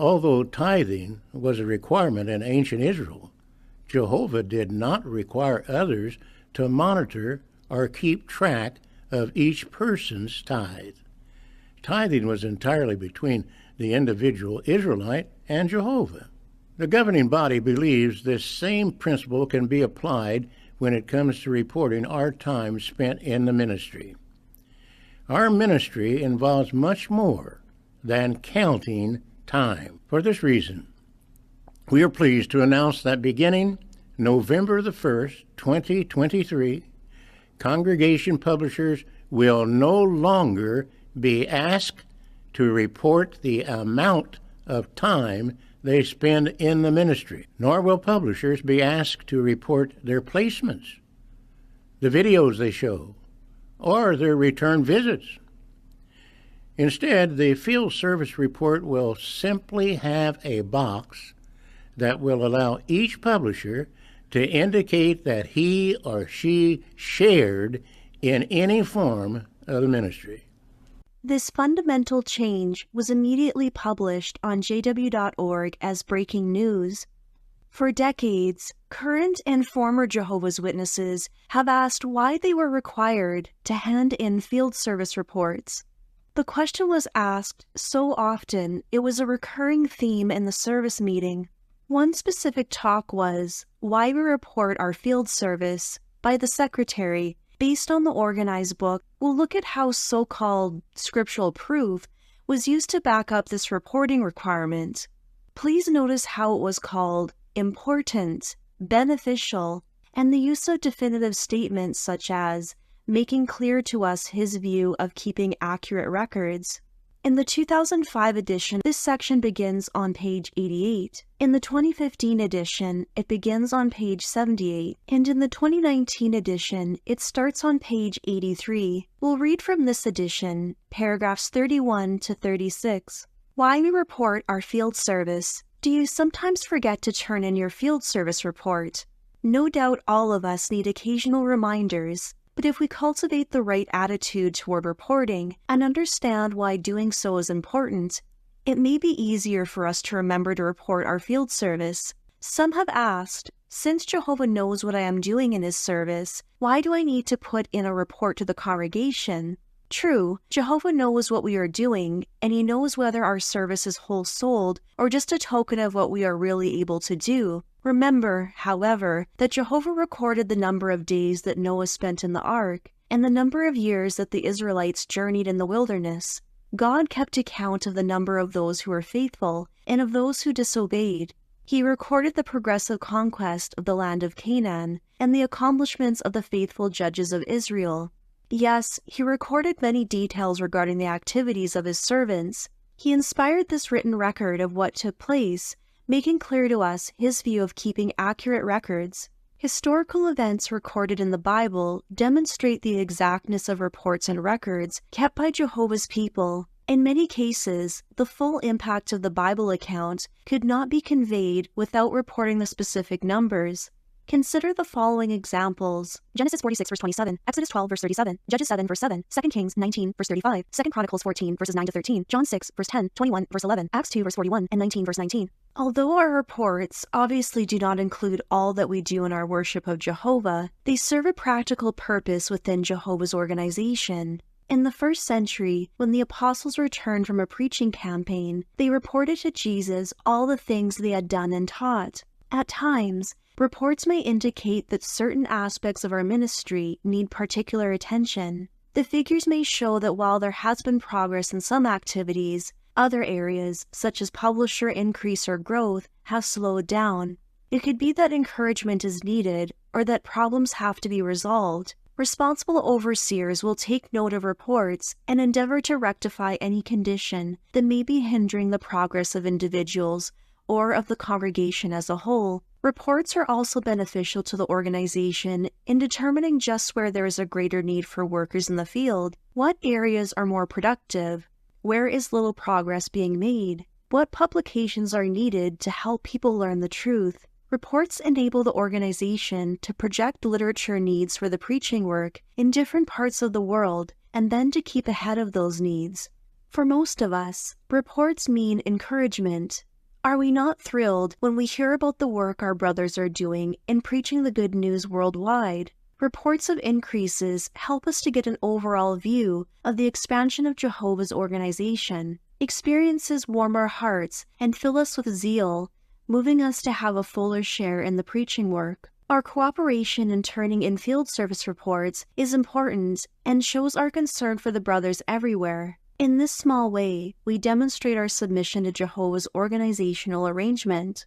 Although tithing was a requirement in ancient Israel, Jehovah did not require others to monitor or keep track of each person's tithe. Tithing was entirely between the individual Israelite and Jehovah. The governing body believes this same principle can be applied when it comes to reporting our time spent in the ministry. Our ministry involves much more than counting time. For this reason, we are pleased to announce that beginning November the 1st, 2023, congregation publishers will no longer be asked to report the amount of time they spend in the ministry, nor will publishers be asked to report their placements, the videos they show, or their return visits. Instead, the field service report will simply have a box that will allow each publisher to indicate that he or she shared in any form of the ministry. This fundamental change was immediately published on jw.org as breaking news. For decades, current and former Jehovah's Witnesses have asked why they were required to hand in field service reports. The question was asked so often it was a recurring theme in the service meeting. One specific talk was Why We Report Our Field Service by the secretary. Based on the organized book, we'll look at how so-called scriptural proof was used to back up this reporting requirement. Please notice how it was called important, beneficial, and the use of definitive statements such as making clear to us his view of keeping accurate records. In the 2005 edition, this section begins on page 88. In the 2015 edition, it begins on page 78. And in the 2019 edition, it starts on page 83. We'll read from this edition, paragraphs 31 to 36. Why we report our field service. Do you sometimes forget to turn in your field service report? No doubt all of us need occasional reminders. But if we cultivate the right attitude toward reporting and understand why doing so is important, it may be easier for us to remember to report our field service. Some have asked, since Jehovah knows what I am doing in his service, why do I need to put in a report to the congregation? True, Jehovah knows what we are doing, and he knows whether our service is whole-souled or just a token of what we are really able to do. Remember, however, that Jehovah recorded the number of days that Noah spent in the ark and the number of years that the Israelites journeyed in the wilderness. God kept account of the number of those who were faithful and of those who disobeyed. He recorded the progressive conquest of the land of Canaan and the accomplishments of the faithful judges of Israel. Yes, he recorded many details regarding the activities of his servants. He inspired this written record of what took place, making clear to us his view of keeping accurate records. Historical events recorded in the Bible demonstrate the exactness of reports and records kept by Jehovah's people. In many cases, the full impact of the Bible account could not be conveyed without reporting the specific numbers. Consider the following examples. Genesis 46, verse 27, Exodus 12, verse 37, Judges 7, verse 7, 2 Kings 19, verse 35, 2 Chronicles 14, verses 9 to 13, John 6, verse 10, 21, verse 11, Acts 2, verse 41, and 19, verse 19. Although our reports obviously do not include all that we do in our worship of Jehovah, they serve a practical purpose within Jehovah's organization. In the first century, when the apostles returned from a preaching campaign, they reported to Jesus all the things they had done and taught. At times, reports may indicate that certain aspects of our ministry need particular attention. The figures may show that while there has been progress in some activities, other areas, such as publisher increase or growth, have slowed down. It could be that encouragement is needed or that problems have to be resolved. Responsible overseers will take note of reports and endeavor to rectify any condition that may be hindering the progress of individuals or of the congregation as a whole. Reports are also beneficial to the organization in determining just where there is a greater need for workers in the field. What areas are more productive? Where is little progress being made? What publications are needed to help people learn the truth? Reports enable the organization to project literature needs for the preaching work in different parts of the world and then to keep ahead of those needs. For most of us, reports mean encouragement. Are we not thrilled when we hear about the work our brothers are doing in preaching the good news worldwide? Reports of increases help us to get an overall view of the expansion of Jehovah's organization. Experiences warm our hearts and fill us with zeal, moving us to have a fuller share in the preaching work. Our cooperation in turning in field service reports is important and shows our concern for the brothers everywhere. In this small way, we demonstrate our submission to Jehovah's organizational arrangement.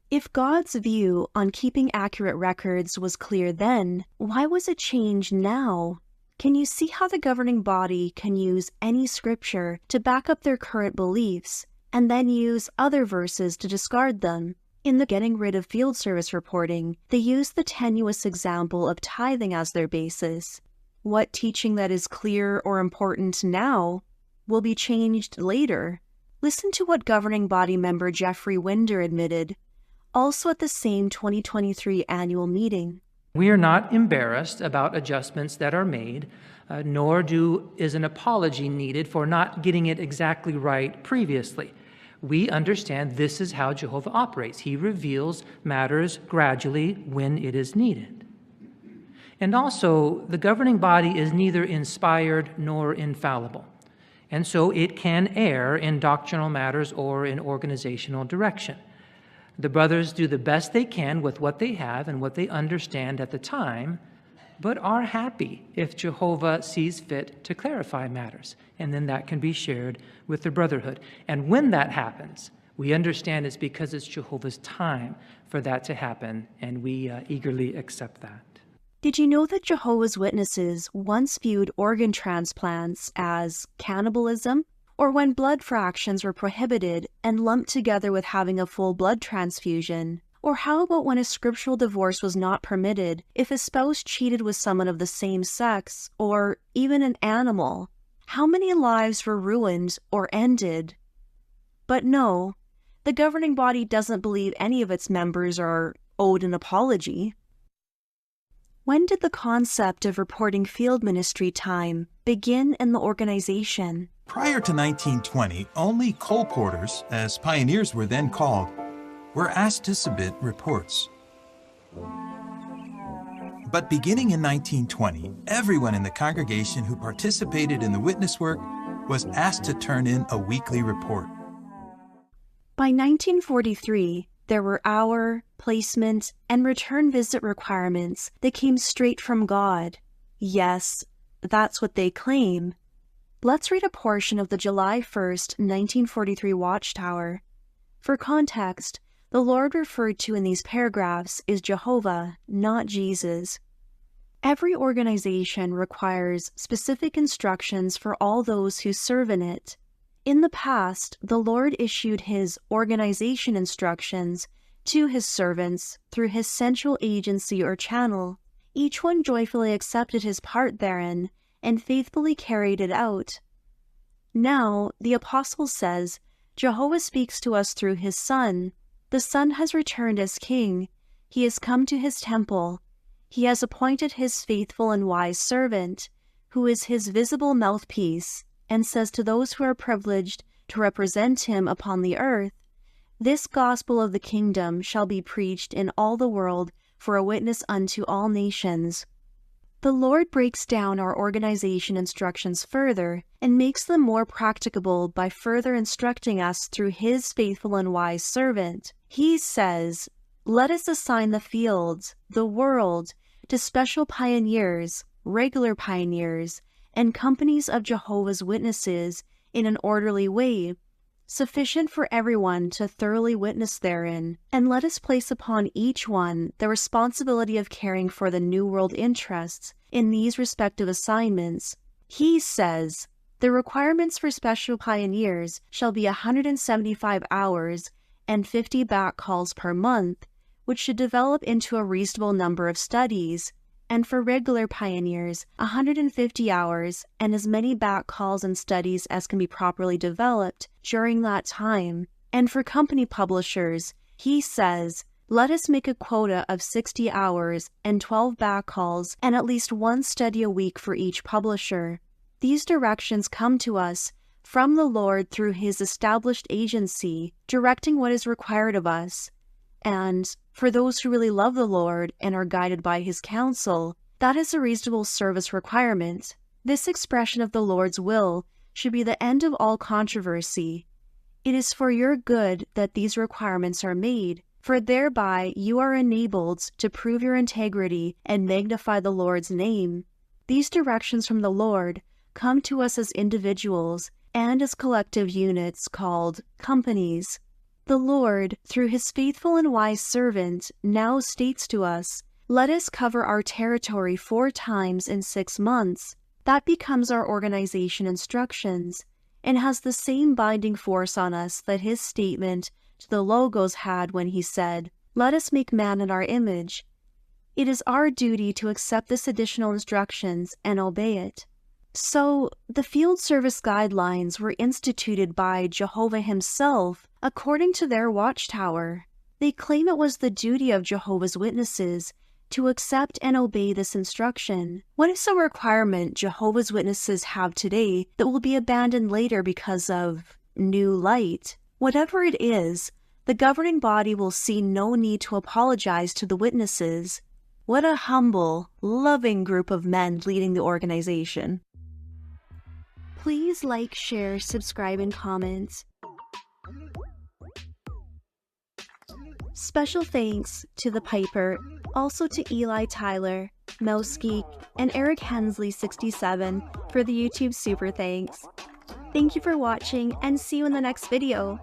If God's view on keeping accurate records was clear then, why was it changed now? Can you see how the governing body can use any scripture to back up their current beliefs, and then use other verses to discard them? In the getting rid of field service reporting, they use the tenuous example of tithing as their basis. What teaching that is clear or important now will be changed later? Listen to what governing body member Jeffrey Winder admitted, also at the same 2023 annual meeting. We are not embarrassed about adjustments that are made, nor is an apology needed for not getting it exactly right previously. We understand this is how Jehovah operates. He reveals matters gradually when it is needed. And also, the governing body is neither inspired nor infallible, and so it can err in doctrinal matters or in organizational direction. The brothers do the best they can with what they have and what they understand at the time, but are happy if Jehovah sees fit to clarify matters, and then that can be shared with the brotherhood. And when that happens, we understand it's because it's Jehovah's time for that to happen, and we eagerly accept that. Did you know that Jehovah's Witnesses once viewed organ transplants as cannibalism? Or when blood fractions were prohibited and lumped together with having a full blood transfusion? Or how about when a scriptural divorce was not permitted if a spouse cheated with someone of the same sex, or even an animal? How many lives were ruined or ended? But no, the governing body doesn't believe any of its members are owed an apology. When did the concept of reporting field ministry time begin in the organization? Prior to 1920, only colporteurs, as pioneers were then called, were asked to submit reports. But beginning in 1920, everyone in the congregation who participated in the witness work was asked to turn in a weekly report. By 1943, there were hour, placement, and return visit requirements that came straight from God. Yes, that's what they claim. Let's read a portion of the July 1st, 1943 Watchtower. For context, the Lord referred to in these paragraphs is Jehovah, not Jesus. Every organization requires specific instructions for all those who serve in it. In the past, the Lord issued his organization instructions to his servants through his central agency or channel. Each one joyfully accepted his part therein and faithfully carried it out. Now, the apostle says, Jehovah speaks to us through his Son. The Son has returned as King. He has come to his temple. He has appointed his faithful and wise servant, who is his visible mouthpiece, and says to those who are privileged to represent him upon the earth, this gospel of the kingdom shall be preached in all the world for a witness unto all nations. The Lord breaks down our organization instructions further and makes them more practicable by further instructing us through his faithful and wise servant. He says, let us assign the fields, the world, to special pioneers, regular pioneers, and companies of Jehovah's Witnesses in an orderly way, sufficient for everyone to thoroughly witness therein, and let us place upon each one the responsibility of caring for the New World interests in these respective assignments. He says, the requirements for special pioneers shall be 175 hours and 50 back calls per month, which should develop into a reasonable number of studies, and for regular pioneers, 150 hours and as many back calls and studies as can be properly developed during that time. And for company publishers, he says, let us make a quota of 60 hours and 12 back calls and at least one study a week for each publisher. These directions come to us from the Lord through his established agency, directing what is required of us. And for those who really love the Lord and are guided by his counsel, that is a reasonable service requirement. This expression of the Lord's will should be the end of all controversy. It is for your good that these requirements are made, for thereby you are enabled to prove your integrity and magnify the Lord's name. These directions from the Lord come to us as individuals and as collective units called companies. The Lord, through his faithful and wise servant, now states to us, "Let us cover our territory 4 times in 6 months." That becomes our organization instructions, and has the same binding force on us that his statement to the Logos had when he said, "Let us make man in our image." It is our duty to accept this additional instructions and obey it. So, the field service guidelines were instituted by Jehovah himself according to their Watchtower. They claim it was the duty of Jehovah's Witnesses to accept and obey this instruction. What is a requirement Jehovah's Witnesses have today that will be abandoned later because of new light? Whatever it is, the governing body will see no need to apologize to the witnesses. What a humble, loving group of men leading the organization. Please like, share, subscribe, and comment. Special thanks to The Piper, also to Eli Tyler, Mousegeek, and Eric Hensley 67 for the YouTube super thanks. Thank you for watching, and see you in the next video.